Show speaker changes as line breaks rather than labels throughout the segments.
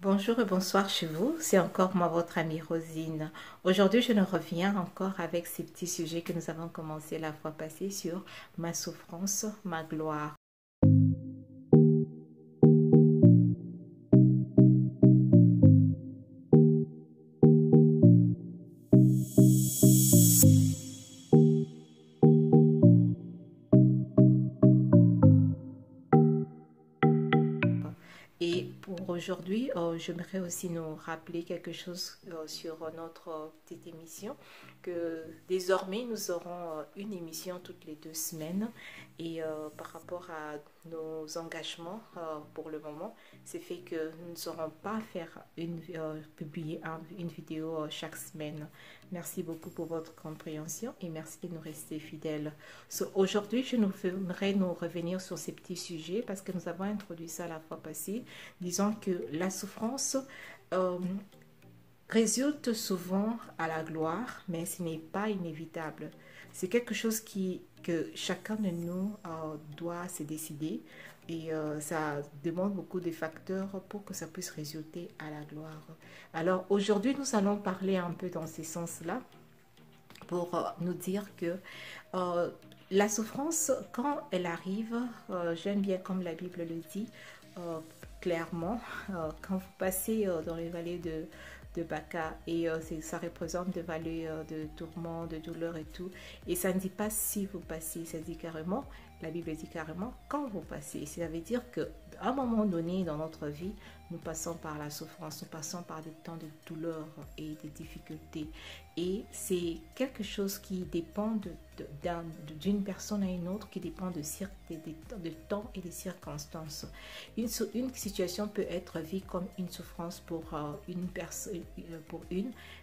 Bonjour et bonsoir chez vous, c'est encore moi votre amie Rosine. Aujourd'hui je nous reviens encore avec ces petits sujets que nous avons commencé la fois passée sur ma souffrance, ma gloire. Et pour aujourd'hui, j'aimerais aussi nous rappeler quelque chose sur notre petite émission, que désormais nous aurons une émission toutes les 2 semaines et par rapport à nos engagements pour le moment, c'est fait que nous ne saurons pas publier une vidéo chaque semaine. Merci beaucoup pour votre compréhension et merci de nous rester fidèles. Aujourd'hui, je nous ferai nous revenir sur ces petits sujets parce que nous avons introduit ça la fois passée. Disons que la souffrance euh, résulte souvent à la gloire, mais ce n'est pas inévitable. C'est quelque chose que chacun de nous doit se décider et ça demande beaucoup de facteurs pour que ça puisse résulter à la gloire. Alors aujourd'hui, nous allons parler un peu dans ce sens-là pour nous dire que euh, la souffrance, quand elle arrive, j'aime bien comme la Bible le dit, euh, clairement, quand vous passez dans les vallées de Baca et ça représente des vallées de tourments, de douleur et tout. Et ça ne dit pas si vous passez, ça dit carrément, la Bible dit carrément quand vous passez. Ça veut dire qu'à un moment donné dans notre vie, nous passons par la souffrance, nous passons par des temps de douleur et de difficultés. Et c'est quelque chose qui dépend d'une personne à une autre, qui dépend de temps et des circonstances. Une situation peut être vue comme une souffrance pour une personne,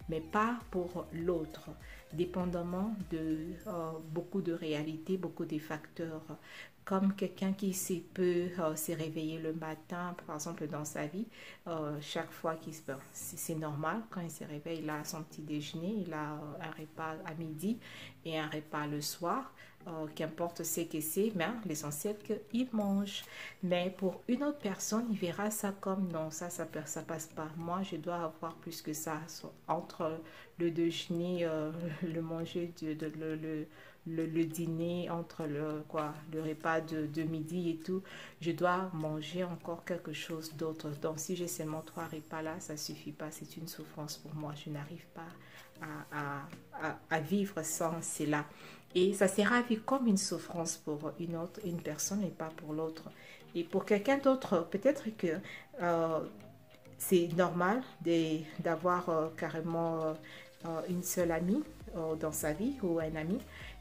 mais pas pour l'autre, dépendamment de beaucoup de réalités, beaucoup de facteurs. Comme quelqu'un qui peut se réveiller le matin, par exemple dans sa vie, chaque fois c'est normal, quand il se réveille, il a son petit déjeuner, il a un repas à midi et un repas le soir. Qu'importe ce que c'est, mais l'essentiel qu'il mange. Mais pour une autre personne, il verra ça comme non, ça passe pas. Moi, je dois avoir plus que ça. Entre le déjeuner, le manger, le dîner, entre le repas de midi et tout, je dois manger encore quelque chose d'autre. Donc, si j'ai seulement 3 repas là, ça suffit pas. C'est une souffrance pour moi. Je n'arrive pas à vivre sans cela. Et ça sera vu comme une souffrance pour une personne et pas pour l'autre. Et pour quelqu'un d'autre, peut-être que euh, c'est normal d'avoir carrément une seule amie dans sa vie ou un ami.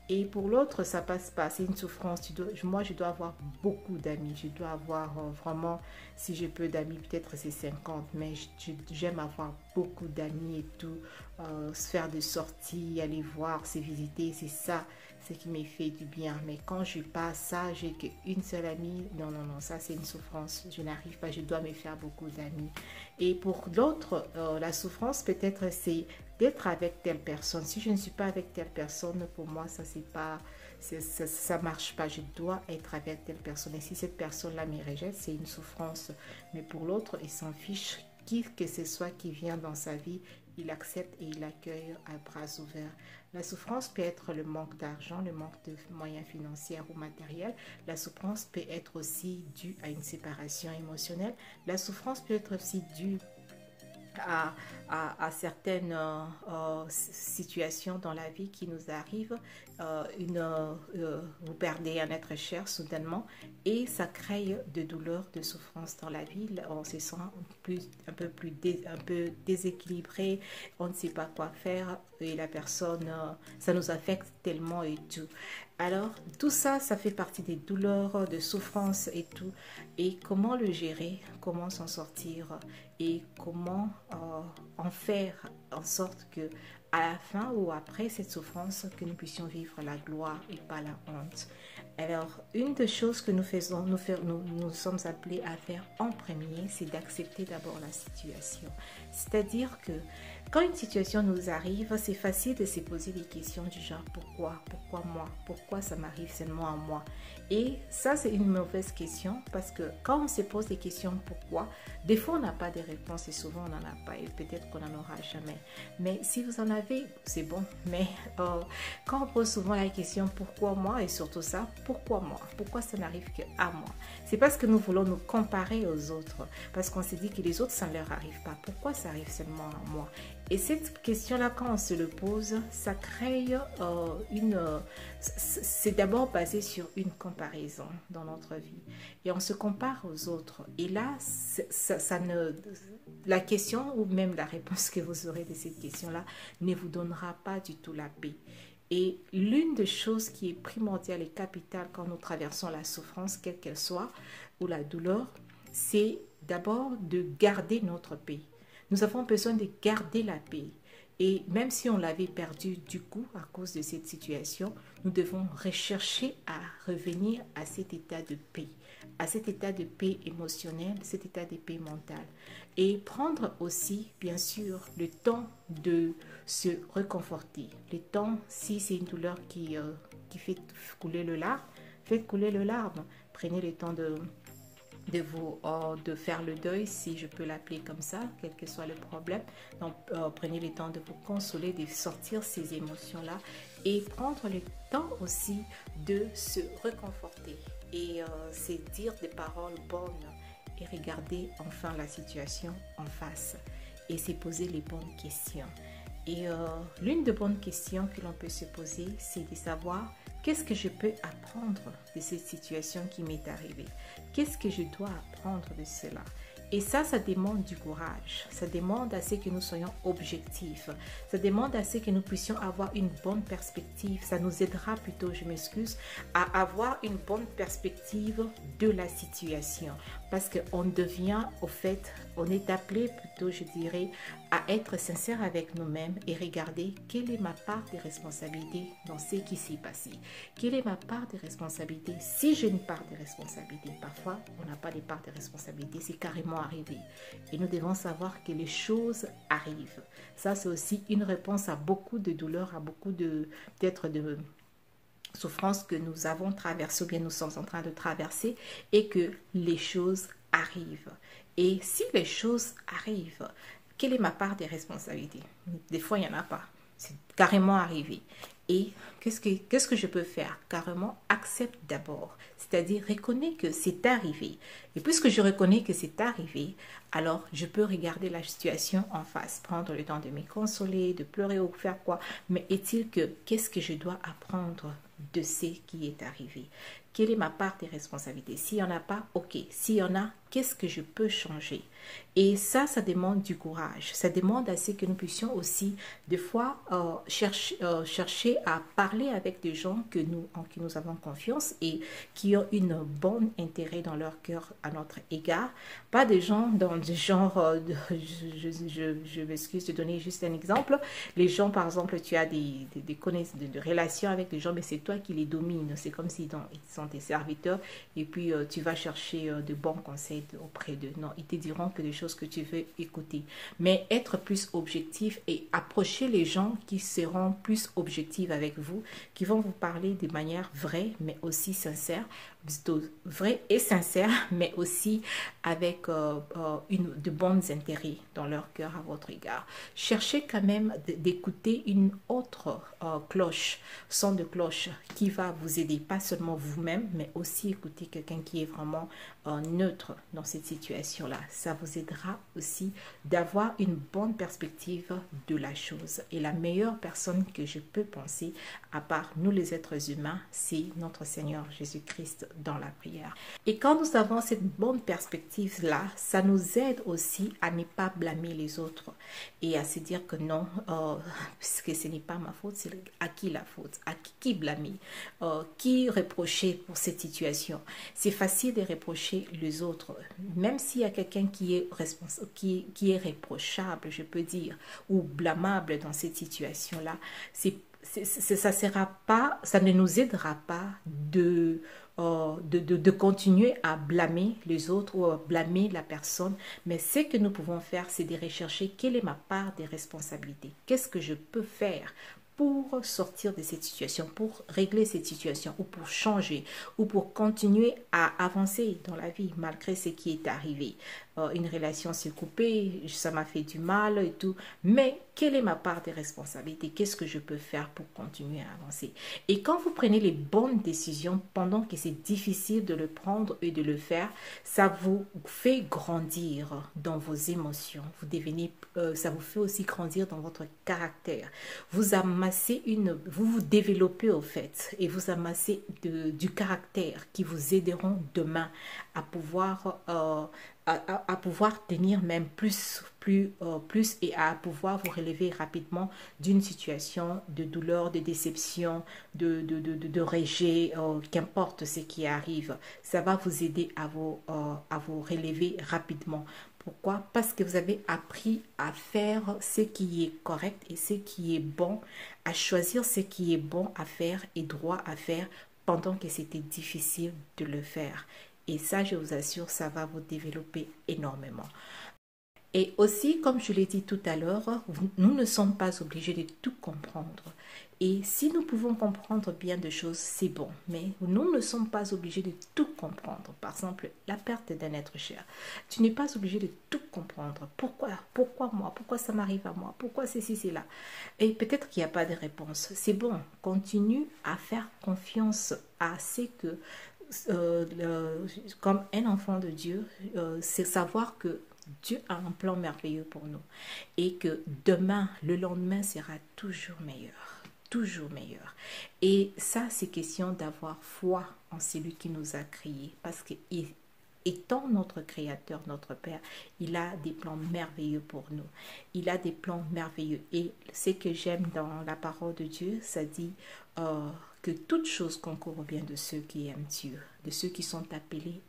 Et pour l'autre, ça passe pas. C'est une souffrance. Moi, je dois avoir beaucoup d'amis. Je dois avoir vraiment, si j'ai peu d'amis, peut-être c'est 50. Mais j'aime avoir beaucoup d'amis et tout. Se faire des sorties, aller voir, se visiter. C'est ça ce qui me fait du bien. Mais quand je passe ça, j'ai qu'une seule amie. Non, non, non. Ça, c'est une souffrance. Je n'arrive pas. Je dois me faire beaucoup d'amis. Et pour l'autre, la souffrance, peut-être, c'est d'être avec telle personne. Si je ne suis pas avec telle personne, pour moi, ça c'est pas, ça marche pas. Je dois être avec telle personne. Et si cette personne-là me rejette, c'est une souffrance. Mais pour l'autre, il s'en fiche. Qui que ce soit qui vient dans sa vie, il accepte et il accueille à bras ouverts. La souffrance peut être le manque d'argent, le manque de moyens financiers ou matériels. La souffrance peut être aussi due à une séparation émotionnelle. La souffrance peut être aussi due à, certaines situations dans la vie qui nous arrivent. Vous perdez un être cher soudainement et ça crée de douleurs, de souffrances dans la vie. On se sent un peu déséquilibré, on ne sait pas quoi faire et la personne, ça nous affecte tellement et tout. Alors, tout ça, ça fait partie des douleurs, de souffrances et tout. Et comment le gérer, comment s'en sortir et comment en faire en sorte que à la fin ou après cette souffrance, que nous puissions vivre la gloire et pas la honte. Alors, une des choses que nous faisons, nous sommes appelés à faire en premier, c'est d'accepter d'abord la situation. C'est-à-dire que quand une situation nous arrive, c'est facile de se poser des questions du genre pourquoi moi, pourquoi ça m'arrive seulement à moi. Et ça, c'est une mauvaise question parce que quand on se pose des questions pourquoi, des fois on n'a pas de réponses et souvent on n'en a pas et peut-être qu'on n'en aura jamais. Mais si vous en avez, c'est bon. Mais quand on pose souvent la question pourquoi moi et surtout ça, pourquoi moi, pourquoi ça n'arrive qu'à moi, c'est parce que nous voulons nous comparer aux autres, parce qu'on s'est dit que les autres ça ne leur arrive pas, pourquoi ça arrive seulement à moi. Et cette question-là, quand on se le pose, ça crée c'est d'abord basé sur une comparaison dans notre vie. Et on se compare aux autres. Et là, la question ou même la réponse que vous aurez de cette question-là ne vous donnera pas du tout la paix. Et l'une des choses qui est primordiale et capitale quand nous traversons la souffrance, quelle qu'elle soit, ou la douleur, c'est d'abord de garder notre paix. Nous avons besoin de garder la paix. Et même si on l'avait perdu du coup à cause de cette situation, nous devons rechercher à revenir à cet état de paix, à cet état de paix émotionnelle, cet état de paix mentale. Et prendre aussi, bien sûr, le temps de se réconforter. Le temps, si c'est une douleur qui fait couler le larme, faites couler le larme. Prenez le temps de faire le deuil, si je peux l'appeler comme ça, quel que soit le problème. Donc, prenez le temps de vous consoler, de sortir ces émotions-là et prendre le temps aussi de se réconforter et c'est dire des paroles bonnes et regarder enfin la situation en face et se poser les bonnes questions. Et l'une des bonnes questions que l'on peut se poser, c'est de savoir qu'est-ce que je peux apprendre de cette situation qui m'est arrivée? Qu'est-ce que je dois apprendre de cela? Et ça demande du courage. Ça demande à ce que nous soyons objectifs. Ça demande à ce que nous puissions avoir une bonne perspective. Ça nous aidera plutôt, je m'excuse, à avoir une bonne perspective de la situation. Parce qu'on devient, au fait, on est appelé plutôt, je dirais, à être sincère avec nous-mêmes et regarder quelle est ma part de responsabilité dans ce qui s'est passé. Quelle est ma part de responsabilité? Si j'ai une part de responsabilité, parfois on n'a pas de part de responsabilité, c'est carrément arrivé. Et nous devons savoir que les choses arrivent. Ça, c'est aussi une réponse à beaucoup de douleurs, à beaucoup de souffrances que nous avons traversées ou bien nous sommes en train de traverser et que les choses arrivent. Et si les choses arrivent, quelle est ma part des responsabilités? Des fois, il n'y en a pas. C'est carrément arrivé. Et qu'est-ce que je peux faire? Carrément, accepte d'abord. C'est-à-dire, reconnais que c'est arrivé. Et puisque je reconnais que c'est arrivé, alors je peux regarder la situation en face, prendre le temps de me consoler, de pleurer ou faire quoi. Mais est-il que, qu'est-ce que je dois apprendre de ce qui est arrivé? Quelle est ma part des responsabilités? S'il n'y en a pas, ok. S'il y en a, qu'est-ce que je peux changer? Et ça demande du courage. Ça demande à ce que nous puissions aussi, des fois, chercher à parler avec des gens en qui nous avons confiance et qui ont une bonne intérêt dans leur cœur à notre égard. Pas des gens dans du genre, je m'excuse de donner juste un exemple. Les gens, par exemple, tu as des relations avec des gens, mais c'est toi qui les domines. C'est comme s'ils sont tes serviteurs et puis tu vas chercher de bons conseils auprès d'eux. Non, ils te diront que des choses que tu veux écouter. Mais être plus objectif et approcher les gens qui seront plus objectifs avec vous, qui vont vous parler de manière vraie, mais aussi sincère, plutôt vraie et sincère, mais aussi avec de bons intérêts dans leur cœur à votre égard. Cherchez quand même d'écouter une autre cloche, son de cloche qui va vous aider, pas seulement vous-même, mais aussi écouter quelqu'un qui est vraiment neutre dans cette situation-là. Ça vous aidera aussi d'avoir une bonne perspective de la chose. Et la meilleure personne que je peux penser, à part nous les êtres humains, c'est notre Seigneur Jésus-Christ dans la prière. Et quand nous avons cette bonne perspective-là, ça nous aide aussi à ne pas blâmer les autres et à se dire que non, puisque ce n'est pas ma faute, c'est à qui la faute, à qui blâmer, qui reprocher pour cette situation. C'est facile de reprocher reprocher les autres, même s'il y a quelqu'un qui est responsable, qui est réprochable, je peux dire, ou blâmable dans cette situation-là, ça ne nous aidera pas de continuer à blâmer les autres ou à blâmer la personne. Mais ce que nous pouvons faire, c'est de rechercher quelle est ma part des responsabilités. Qu'est-ce que je peux faire pour sortir de cette situation, pour régler cette situation, ou pour changer, ou pour continuer à avancer dans la vie malgré ce qui est arrivé. Une relation s'est coupée, ça m'a fait du mal et tout, mais quelle est ma part de responsabilité? Qu'est-ce que je peux faire pour continuer à avancer? Et quand vous prenez les bonnes décisions pendant que c'est difficile de le prendre et de le faire, ça vous fait grandir dans vos émotions. Ça vous fait aussi grandir dans votre caractère. Vous vous développez au fait et vous amassez du caractère qui vous aideront demain à pouvoir tenir même plus et à pouvoir vous relever rapidement d'une situation de douleur, de déception, de rejet, qu'importe ce qui arrive. Ça va vous aider à vous relever rapidement. Pourquoi? Parce que vous avez appris à faire ce qui est correct et ce qui est bon, à choisir ce qui est bon à faire et droit à faire pendant que c'était difficile de le faire. Et ça, je vous assure, ça va vous développer énormément. Et aussi, comme je l'ai dit tout à l'heure, nous ne sommes pas obligés de tout comprendre. Et si nous pouvons comprendre bien de choses, c'est bon. Mais nous ne sommes pas obligés de tout comprendre. Par exemple, la perte d'un être cher. Tu n'es pas obligé de tout comprendre. Pourquoi? Pourquoi moi? Pourquoi ça m'arrive à moi? Pourquoi ceci, c'est là? Et peut-être qu'il n'y a pas de réponse. C'est bon. Continue à faire confiance à ce que, comme un enfant de Dieu, c'est savoir que Dieu a un plan merveilleux pour nous et que demain, le lendemain sera toujours meilleur. Toujours meilleur. Et ça, c'est question d'avoir foi en celui qui nous a créés. Parce que étant notre créateur, notre Père, il a des plans merveilleux pour nous. Il a des plans merveilleux. Et ce que j'aime dans la parole de Dieu, ça dit que toute chose concourt au bien de ceux qui aiment Dieu, de ceux qui sont appelés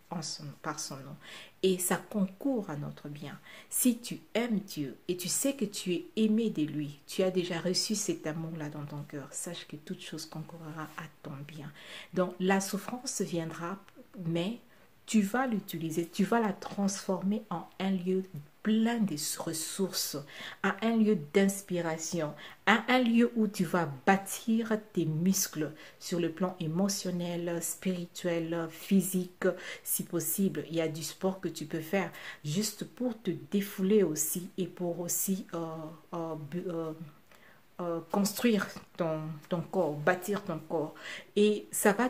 par son nom. Et ça concourt à notre bien. Si tu aimes Dieu et tu sais que tu es aimé de lui, tu as déjà reçu cet amour-là dans ton cœur, sache que toute chose concourra à ton bien. Donc la souffrance viendra, mais tu vas l'utiliser, tu vas la transformer en un lieu plein de ressources, à un lieu d'inspiration, à un lieu où tu vas bâtir tes muscles sur le plan émotionnel, spirituel, physique, si possible. Il y a du sport que tu peux faire juste pour te défouler aussi et pour aussi construire ton corps, bâtir ton corps. Et ça va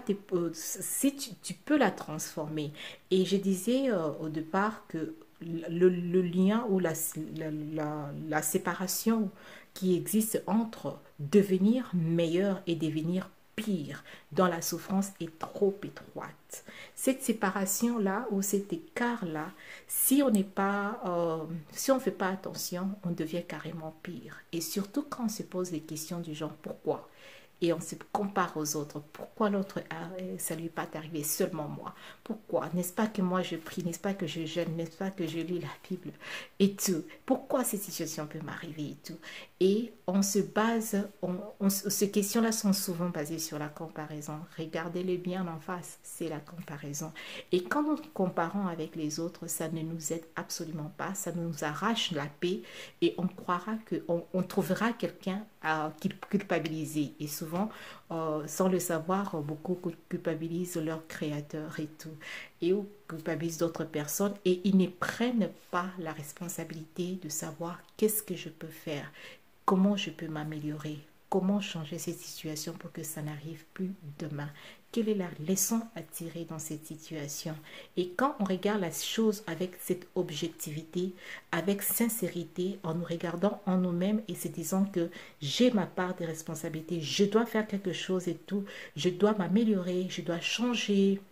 si tu peux la transformer. Et je disais au départ que le lien ou la séparation qui existe entre devenir meilleur et devenir pire dans la souffrance est trop étroite. Cette séparation-là ou cet écart-là, si on ne fait pas attention, on devient carrément pire. Et surtout quand on se pose des questions du genre pourquoi? Et on se compare aux autres. Pourquoi l'autre, ça lui est pas arrivé, seulement moi? Pourquoi? N'est-ce pas que moi je prie, n'est-ce pas que je jeûne, n'est-ce pas que je lis la Bible et tout? Pourquoi cette situation peut m'arriver et tout? Et on se base, ces questions-là sont souvent basées sur la comparaison. Regardez-les bien en face, c'est la comparaison. Et quand nous comparons avec les autres, ça ne nous aide absolument pas, ça nous arrache la paix et on croira qu'on trouvera quelqu'un qui culpabiliser. Et souvent, sans le savoir, beaucoup culpabilisent leur créateur et tout. Et ou culpabilisent d'autres personnes et ils ne prennent pas la responsabilité de savoir qu'est-ce que je peux faire, comment je peux m'améliorer, comment changer cette situation pour que ça n'arrive plus demain. Quelle est la leçon à tirer dans cette situation? Et quand on regarde la chose avec cette objectivité, avec sincérité, en nous regardant en nous-mêmes et se disant que j'ai ma part de responsabilité, je dois faire quelque chose et tout, je dois m'améliorer, je dois changer,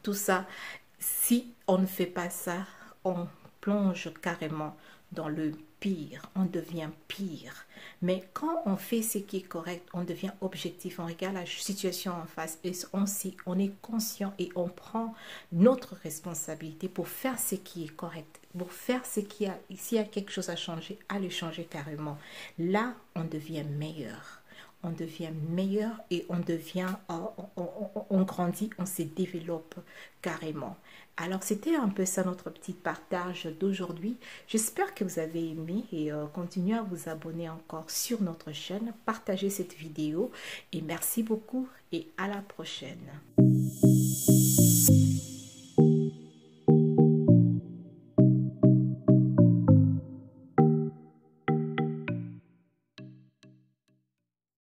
tout ça. Si on ne fait pas ça, on plonge carrément dans le pire, on devient pire. Mais quand on fait ce qui est correct, on devient objectif, on regarde la situation en face et on est conscient et on prend notre responsabilité pour faire ce qui est correct, pour faire s'il y a quelque chose à changer, à le changer carrément. Là, on devient meilleur. On devient meilleur et on grandit, on se développe carrément. Alors, c'était un peu ça notre petit partage d'aujourd'hui. J'espère que vous avez aimé et continuez à vous abonner encore sur notre chaîne. Partagez cette vidéo et merci beaucoup et à la prochaine.